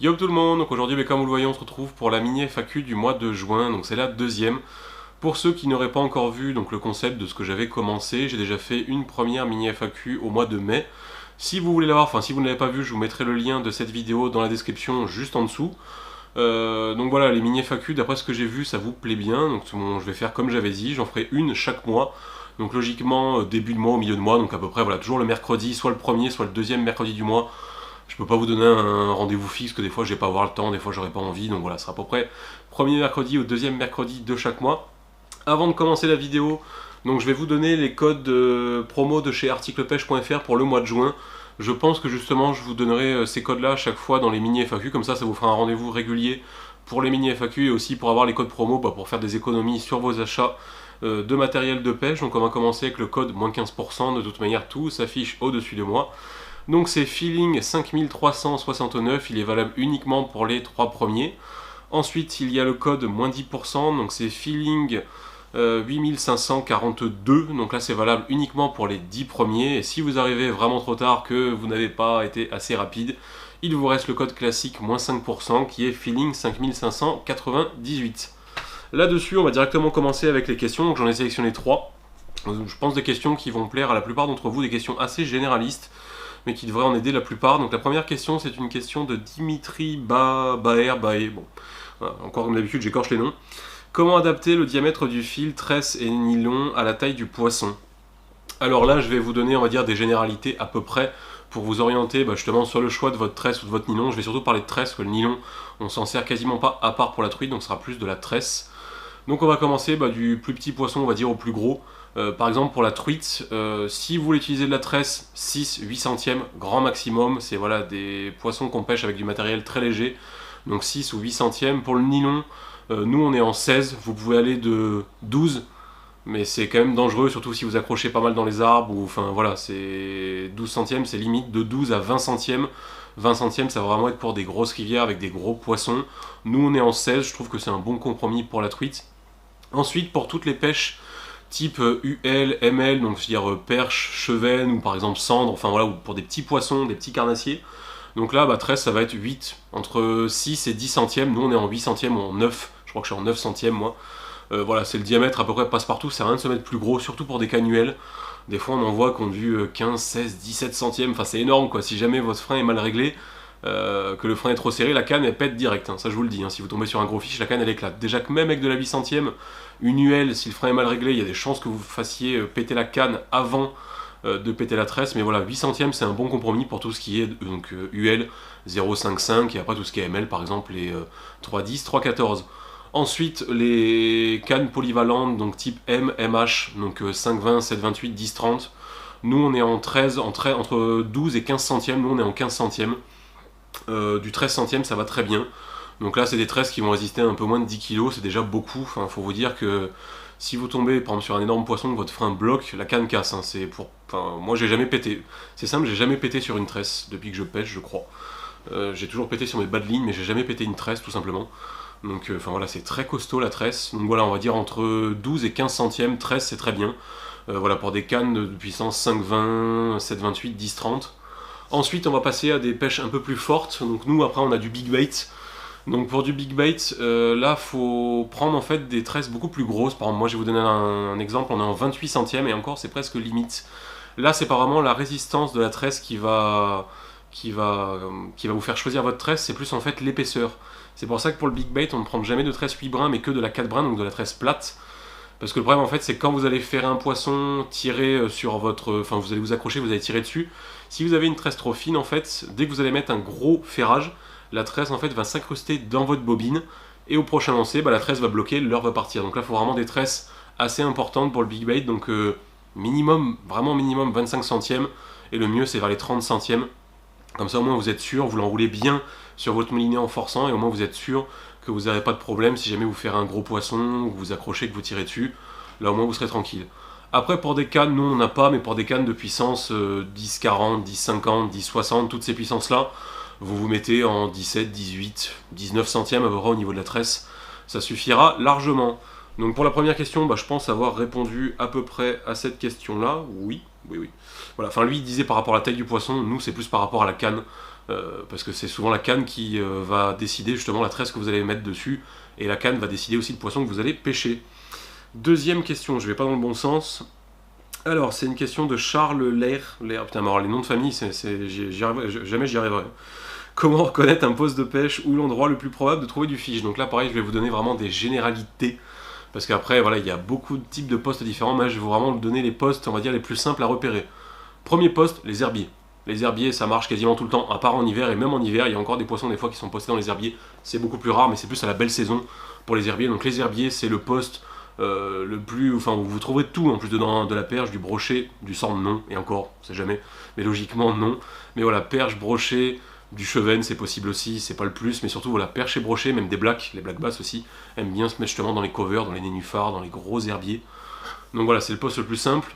Yo tout le monde, donc aujourd'hui comme vous le voyez on se retrouve pour la mini FAQ du mois de juin, donc c'est la deuxième. Pour ceux qui n'auraient pas encore vu donc le concept de ce que j'avais commencé, j'ai déjà fait une première mini FAQ au mois de mai. Si vous voulez l'avoir, enfin si vous ne l'avez pas vu, je vous mettrai le lien de cette vidéo dans la description juste en dessous. Donc voilà, les mini FAQ, d'après ce que j'ai vu, ça vous plaît bien, donc bon, je vais faire comme j'avais dit, j'en ferai une chaque mois. Donc logiquement début de mois, au milieu de mois, donc à peu près voilà, toujours le mercredi, soit le premier, soit le deuxième mercredi du mois. Je peux pas vous donner un rendez-vous fixe, que des fois je vais pas avoir le temps, des fois j'aurai pas envie, donc voilà, ce sera à peu près premier mercredi ou deuxième mercredi de chaque mois. Avant de commencer la vidéo, donc je vais vous donner les codes promo de chez articlepêche.fr pour le mois de juin. Je pense que justement je vous donnerai ces codes-là à chaque fois dans les mini FAQ, comme ça vous fera un rendez-vous régulier pour les mini FAQ et aussi pour avoir les codes promo pour faire des économies sur vos achats de matériel de pêche. Donc on va commencer avec le code moins 15%, de toute manière tout s'affiche au-dessus de moi. Donc c'est Feeling 5369, il est valable uniquement pour les 3 premiers. Ensuite il y a le code moins 10%, donc c'est Feeling 8542, donc là c'est valable uniquement pour les 10 premiers. Et si vous arrivez vraiment trop tard, que vous n'avez pas été assez rapide, il vous reste le code classique moins 5% qui est Feeling 5598. Là-dessus on va directement commencer avec les questions, donc j'en ai sélectionné 3. Je pense des questions qui vont plaire à la plupart d'entre vous, des questions assez généralistes, mais qui devrait en aider la plupart. Donc la première question, c'est une question de Dimitri Baer, bon, voilà, encore comme d'habitude, j'écorche les noms. Comment adapter le diamètre du fil, tresse et nylon à la taille du poisson? Alors là, je vais vous donner, on va dire, des généralités à peu près pour vous orienter justement sur le choix de votre tresse ou de votre nylon. Je vais surtout parler de tresse, que le nylon, on s'en sert quasiment pas à part pour la truite, donc ce sera plus de la tresse. Donc on va commencer du plus petit poisson, on va dire, au plus gros. Par exemple pour la truite, si vous voulez utiliser de la tresse, 6-8 centièmes, grand maximum, c'est voilà, des poissons qu'on pêche avec du matériel très léger, donc 6 ou 8 centièmes. Pour le nylon, nous on est en 16, vous pouvez aller de 12, mais c'est quand même dangereux, surtout si vous accrochez pas mal dans les arbres, ou enfin voilà, c'est 12 centièmes, c'est limite de 12 à 20 centièmes. 20 centièmes, ça va vraiment être pour des grosses rivières avec des gros poissons. Nous on est en 16, je trouve que c'est un bon compromis pour la truite. Ensuite, pour toutes les pêches type UL, ML, donc c'est-à-dire perche, chevennes ou par exemple cendre, enfin voilà, ou pour des petits poissons, des petits carnassiers. Donc là, 13, ça va être 8, entre 6 et 10 centièmes. Nous, on est en 8 centièmes ou en 9, je crois que je suis en 9 centièmes moi. Voilà, c'est le diamètre à peu près passe-partout, c'est rien de se mettre plus gros, surtout pour des canuels. Des fois, on en voit qui ont du 15, 16, 17 centièmes, enfin c'est énorme quoi. Si jamais votre frein est mal réglé, que le frein est trop serré, la canne elle pète direct, ça je vous le dis, si vous tombez sur un gros fiche, la canne elle éclate. Déjà que même avec de la 8 centième, une UL, si le frein est mal réglé, il y a des chances que vous fassiez péter la canne avant de péter la tresse, mais voilà, 8 centièmes c'est un bon compromis pour tout ce qui est donc UL 0,55 et après tout ce qui est ML, par exemple les 3,10, 3,14. Ensuite, les cannes polyvalentes, donc type M, MH, donc 5,20, 7,28, 10,30. Nous on est en 13, entre 12 et 15 centièmes, nous on est en 15 centièmes. Du 13 centièmes ça va très bien. Donc là c'est des tresses qui vont résister à un peu moins de 10 kg, c'est déjà beaucoup. Enfin, faut vous dire que si vous tombez par exemple sur un énorme poisson, que votre frein bloque, la canne casse. Moi j'ai jamais pété. C'est simple, j'ai jamais pété sur une tresse depuis que je pêche, je crois. J'ai toujours pété sur mes bas de ligne, mais j'ai jamais pété une tresse tout simplement. Donc voilà, c'est très costaud la tresse. Donc voilà, on va dire entre 12 et 15 centièmes, tresse c'est très bien. Voilà, pour des cannes de puissance 5,20, 7,28, 10,30. Ensuite, on va passer à des pêches un peu plus fortes. Donc nous, après, on a du big bait. Donc pour du big bait, là, faut prendre en fait des tresses beaucoup plus grosses. Par exemple, moi, je vais vous donner un exemple. On est en 28 centièmes et encore, c'est presque limite. Là, c'est pas vraiment la résistance de la tresse qui va vous faire choisir votre tresse. C'est plus en fait l'épaisseur. C'est pour ça que pour le big bait, on ne prend jamais de tresse 8 brins, mais que de la 4 brins, donc de la tresse plate. Parce que le problème en fait c'est quand vous allez faire un poisson, tirer sur votre... Enfin vous allez vous accrocher, vous allez tirer dessus. Si vous avez une tresse trop fine en fait, dès que vous allez mettre un gros ferrage, la tresse en fait va s'incruster dans votre bobine. Et au prochain lancer, la tresse va bloquer, l'heure va partir. Donc là il faut vraiment des tresses assez importantes pour le big bait. Donc minimum, vraiment minimum 25 centièmes. Et le mieux c'est vers les 30 centièmes. Comme ça au moins vous êtes sûr, vous l'enroulez bien sur votre moulinet en forçant. Et au moins vous êtes sûr que vous n'avez pas de problème si jamais vous faites un gros poisson, que vous accrochez, que vous tirez dessus, là au moins vous serez tranquille. Après pour des cannes, nous on n'a pas, mais pour des cannes de puissance 10-40, 10-50, 10-60, toutes ces puissances là, vous vous mettez en 17, 18, 19 centièmes à peu près au niveau de la tresse, ça suffira largement. Donc pour la première question, je pense avoir répondu à peu près à cette question là, oui. Voilà, enfin lui il disait par rapport à la taille du poisson, nous c'est plus par rapport à la canne. parce que c'est souvent la canne qui va décider justement la tresse que vous allez mettre dessus, et la canne va décider aussi le poisson que vous allez pêcher. Deuxième question, je vais pas dans le bon sens. Alors, c'est une question de Charles Lair. Putain, mais alors les noms de famille, jamais j'y arriverai. Comment reconnaître un poste de pêche ou l'endroit le plus probable de trouver du fiche? Donc là, pareil, je vais vous donner vraiment des généralités. Parce qu'après, voilà, il y a beaucoup de types de postes différents. Mais là, je vais vous vraiment donner les postes, on va dire, les plus simples à repérer. Premier poste, les herbiers. Les herbiers, ça marche quasiment tout le temps, à part en hiver. Et même en hiver, il y a encore des poissons des fois qui sont postés dans les herbiers. C'est beaucoup plus rare, mais c'est plus à la belle saison pour les herbiers. Donc les herbiers, c'est le poste le plus... Enfin, où vous trouverez tout en plus dedans, de la perche, du brochet, du sandre, non. Et encore, on sait jamais. Mais logiquement, non. Mais voilà, perche, brochet... Du cheven, c'est possible aussi, c'est pas le plus, mais surtout voilà, perche et brochet, même des blacks, les black bass aussi, aiment bien se mettre justement dans les covers, dans les nénuphars, dans les gros herbiers. Donc voilà, c'est le poste le plus simple.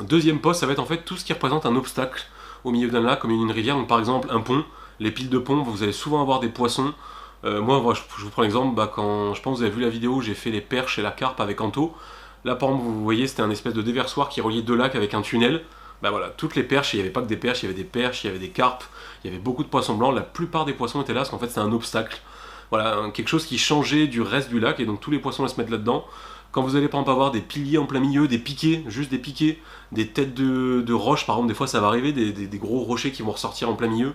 Deuxième poste, ça va être en fait tout ce qui représente un obstacle au milieu d'un lac, comme une rivière, donc par exemple un pont, les piles de pont, vous allez souvent avoir des poissons. Moi, je vous prends l'exemple, quand je pense que vous avez vu la vidéo où j'ai fait les perches et la carpe avec Anto. Là, par exemple, vous voyez, c'était un espèce de déversoir qui reliait deux lacs avec un tunnel. Bah voilà, toutes les perches, il n'y avait pas que des perches, il y avait des perches, il y avait des carpes, il y avait beaucoup de poissons blancs, la plupart des poissons étaient là parce qu'en fait c'était un obstacle. Voilà, quelque chose qui changeait du reste du lac et donc tous les poissons allaient se mettre là-dedans. Quand vous allez par exemple avoir des piliers en plein milieu, des piquets, juste des piquets, des têtes de roches par exemple, des fois ça va arriver, des gros rochers qui vont ressortir en plein milieu.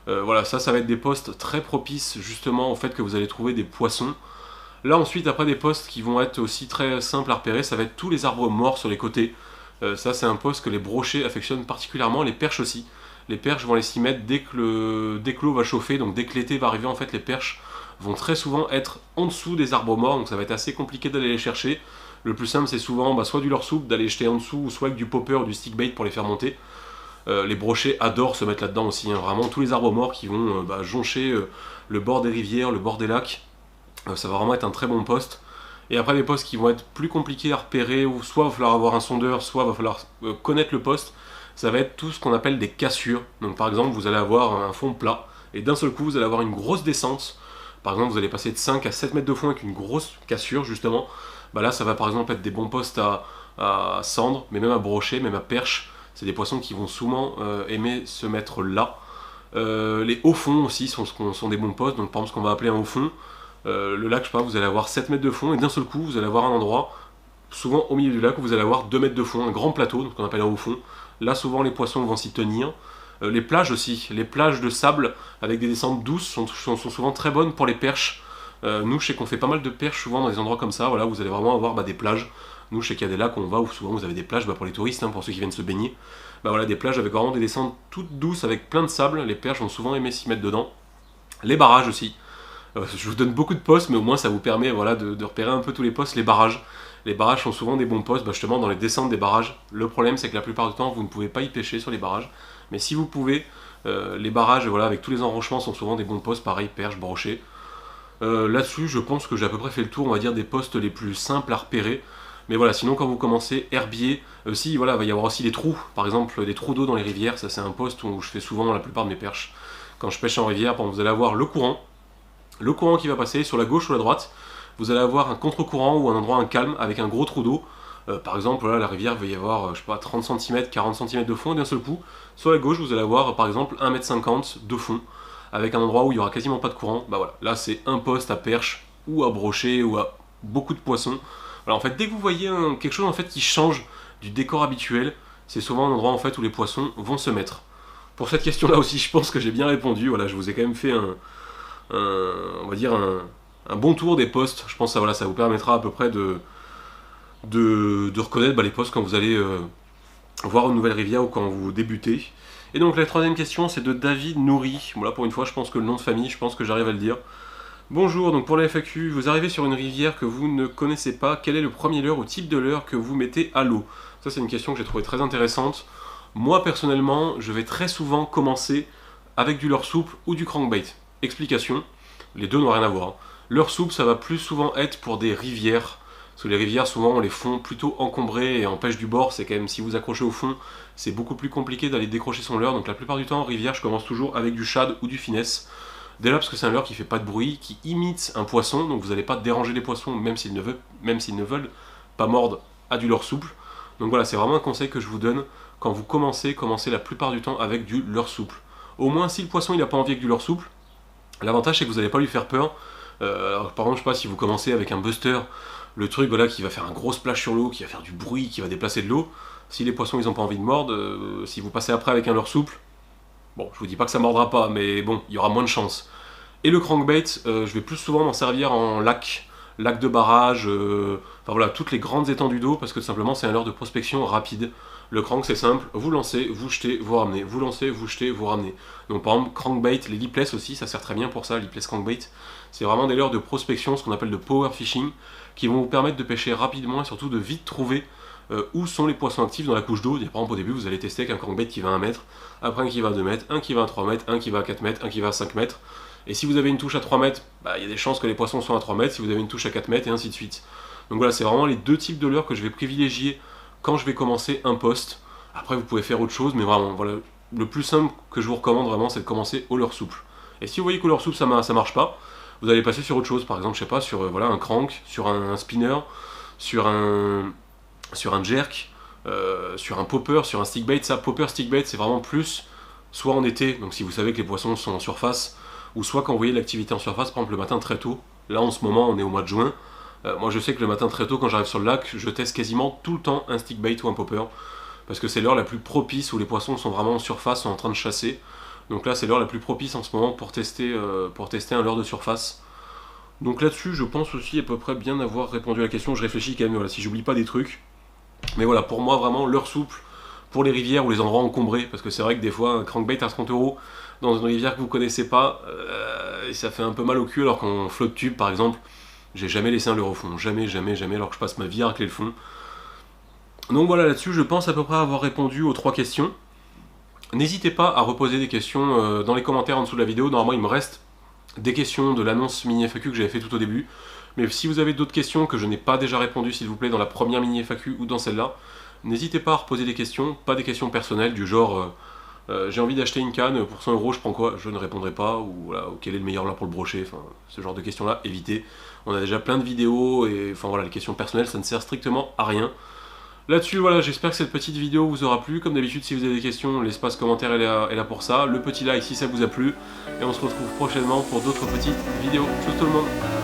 Voilà, ça va être des postes très propices justement au fait que vous allez trouver des poissons. Là ensuite, après des postes qui vont être aussi très simples à repérer, ça va être tous les arbres morts sur les côtés. Ça c'est un poste que les brochets affectionnent particulièrement, les perches aussi. Les perches vont aller s'y mettre dès que l'eau va chauffer, donc dès que l'été va arriver, en fait les perches vont très souvent être en dessous des arbres morts, donc ça va être assez compliqué d'aller les chercher. Le plus simple c'est souvent soit du leurre souple, d'aller jeter en dessous, ou soit avec du popper ou du stick bait pour les faire monter. Les brochets adorent se mettre là-dedans aussi, hein, vraiment tous les arbres morts qui vont joncher le bord des rivières, le bord des lacs. Ça va vraiment être un très bon poste. Et après les postes qui vont être plus compliqués à repérer, ou soit il va falloir avoir un sondeur, soit il va falloir connaître le poste, ça va être tout ce qu'on appelle des cassures. Donc par exemple, vous allez avoir un fond plat, et d'un seul coup, vous allez avoir une grosse descente. Par exemple, vous allez passer de 5 à 7 mètres de fond avec une grosse cassure, justement. Bah là, ça va par exemple être des bons postes à cendre, mais même à brochet, même à perche. C'est des poissons qui vont souvent aimer se mettre là. Les hauts fonds aussi sont des bons postes, donc par exemple ce qu'on va appeler un haut fond. Le lac, je sais pas, vous allez avoir 7 mètres de fond, et d'un seul coup, vous allez avoir un endroit, souvent au milieu du lac, où vous allez avoir 2 mètres de fond, un grand plateau, donc qu'on appelle un haut fond. Là, souvent, les poissons vont s'y tenir. Les plages aussi, les plages de sable avec des descentes douces sont souvent très bonnes pour les perches. Nous, je sais qu'on fait pas mal de perches souvent dans des endroits comme ça, voilà, où vous allez vraiment avoir des plages. Nous, je sais qu'il y a des lacs où on va, où souvent vous avez des plages pour les touristes, hein, pour ceux qui viennent se baigner. Voilà, des plages avec vraiment des descentes toutes douces, avec plein de sable. Les perches vont souvent aimer s'y mettre dedans. Les barrages aussi. Je vous donne beaucoup de postes, mais au moins ça vous permet de repérer un peu tous les postes. Les barrages sont souvent des bons postes, justement dans les descentes des barrages. Le problème, c'est que la plupart du temps, vous ne pouvez pas y pêcher sur les barrages. Mais si vous pouvez, les barrages, voilà, avec tous les enrochements, sont souvent des bons postes, pareil, perche, brochet. Là-dessus, je pense que j'ai à peu près fait le tour, on va dire, des postes les plus simples à repérer. Mais voilà, sinon quand vous commencez, herbier, si, voilà, il va y avoir aussi des trous, par exemple des trous d'eau dans les rivières, ça c'est un poste où je fais souvent la plupart de mes perches. Quand je pêche en rivière, vous allez avoir le courant qui va passer sur la gauche ou la droite, vous allez avoir un contre-courant ou un endroit un calme avec un gros trou d'eau. Par exemple, là, la rivière, il va y avoir, je sais pas, 30 cm, 40 cm de fond, et d'un seul coup, sur la gauche, vous allez avoir, par exemple, 1,50 m de fond, avec un endroit où il n'y aura quasiment pas de courant. Bah voilà, là, c'est un poste à perche, ou à brochet, ou à beaucoup de poissons. Voilà, en fait, dès que vous voyez quelque chose en fait, qui change du décor habituel, c'est souvent un endroit en fait, où les poissons vont se mettre. Pour cette question-là aussi, je pense que j'ai bien répondu. Voilà, je vous ai quand même fait on va dire un bon tour des postes. Je pense que ça vous permettra à peu près de reconnaître les postes quand vous allez voir une nouvelle rivière ou quand vous débutez. Et donc la troisième question, c'est de David Nourri. Bon là pour une fois, je pense que le nom de famille, je pense que j'arrive à le dire. Bonjour, donc pour la FAQ, vous arrivez sur une rivière que vous ne connaissez pas, quel est le premier leurre ou type de leurre que vous mettez à l'eau? Ça c'est une question que j'ai trouvée très intéressante. Moi personnellement, je vais très souvent commencer avec du leurre souple ou du crankbait. Explication, les deux n'ont rien à voir. Leurre souple, ça va plus souvent être pour des rivières, parce que les rivières souvent on les fond plutôt encombrées et en pêche du bord, c'est quand même, si vous accrochez au fond, c'est beaucoup plus compliqué d'aller décrocher son leurre, donc la plupart du temps en rivière je commence toujours avec du shad ou du finesse. Dès là parce que c'est un leurre qui fait pas de bruit, qui imite un poisson, donc vous n'allez pas déranger les poissons même s'ils ne veulent pas mordre à du leurre souple. Donc voilà, c'est vraiment un conseil que je vous donne quand vous commencez la plupart du temps avec du leurre souple. Au moins, si le poisson il n'a pas envie avec du leurre souple, l'avantage c'est que vous n'allez pas lui faire peur. Alors, par exemple, je sais pas, si vous commencez avec un buster, le truc voilà, qui va faire un gros splash sur l'eau, qui va faire du bruit, qui va déplacer de l'eau, si les poissons ils n'ont pas envie de mordre, si vous passez après avec un leurre souple, bon, je vous dis pas que ça mordra pas, mais bon, il y aura moins de chance. Et le crankbait, je vais plus souvent m'en servir en lac de barrage, enfin voilà, toutes les grandes étendues d'eau, parce que tout simplement c'est un leurre de prospection rapide. Le crank c'est simple, vous lancez, vous jetez, vous ramenez, vous lancez, vous jetez, vous ramenez. Donc par exemple, crankbait, les lipless aussi, ça sert très bien pour ça, lipless crankbait. C'est vraiment des leurres de prospection, ce qu'on appelle de power fishing, qui vont vous permettre de pêcher rapidement et surtout de vite trouver où sont les poissons actifs dans la couche d'eau. Par exemple, au début, vous allez tester avec un crankbait qui va à 1 mètre, après un qui va à 2 mètres, un qui va à 3 mètres, un qui va à 4 mètres, un qui va à 5 mètres. Et si vous avez une touche à 3 mètres, il y a des chances que les poissons soient à 3 mètres, si vous avez une touche à 4 mètres, et ainsi de suite. Donc voilà, c'est vraiment les deux types de leurres que je vais privilégier quand je vais commencer un poste. Après, vous pouvez faire autre chose, mais vraiment, voilà, le plus simple que je vous recommande vraiment, c'est de commencer au leurre souple. Et si vous voyez qu'au leurre souple, ça marche pas, vous allez passer sur autre chose, par exemple, je sais pas, sur voilà, un crank, sur un spinner, sur un jerk, sur un popper, sur un stickbait. Ça, popper, stickbait, c'est vraiment plus soit en été, donc si vous savez que les poissons sont en surface, ou soit quand vous voyez l'activité en surface, par exemple le matin très tôt. Là en ce moment on est au mois de juin, moi je sais que le matin très tôt quand j'arrive sur le lac, je teste quasiment tout le temps un stickbait ou un popper, parce que c'est l'heure la plus propice où les poissons sont vraiment en surface, sont en train de chasser. Donc là c'est l'heure la plus propice en ce moment pour tester un leurre de surface. Donc là-dessus je pense aussi à peu près bien avoir répondu à la question, je réfléchis quand même, voilà, si j'oublie pas des trucs. Mais voilà, pour moi vraiment leurre souple, pour les rivières ou les endroits encombrés, parce que c'est vrai que des fois un crankbait à 30€ dans une rivière que vous connaissez pas, ça fait un peu mal au cul, alors qu'en flotte tube par exemple, j'ai jamais laissé un leurre au fond, jamais, alors que je passe ma vie à racler le fond. Donc voilà, là-dessus je pense à peu près avoir répondu aux 3 questions. N'hésitez pas à reposer des questions dans les commentaires en dessous de la vidéo, normalement il me reste des questions de l'annonce mini FAQ que j'avais fait tout au début, mais si vous avez d'autres questions que je n'ai pas déjà répondu s'il vous plaît dans la première mini FAQ ou dans celle-là, n'hésitez pas à reposer des questions, pas des questions personnelles du genre j'ai envie d'acheter une canne, pour 100€, je prends quoi? Je ne répondrai pas, ou voilà, quel est le meilleur là pour le brocher, enfin, ce genre de questions-là, évitez. On a déjà plein de vidéos, et enfin voilà, les questions personnelles, ça ne sert strictement à rien. Là-dessus, voilà, j'espère que cette petite vidéo vous aura plu. Comme d'habitude, si vous avez des questions, l'espace commentaire est là pour ça. Le petit like si ça vous a plu, et on se retrouve prochainement pour d'autres petites vidéos. Tchuss tout le monde!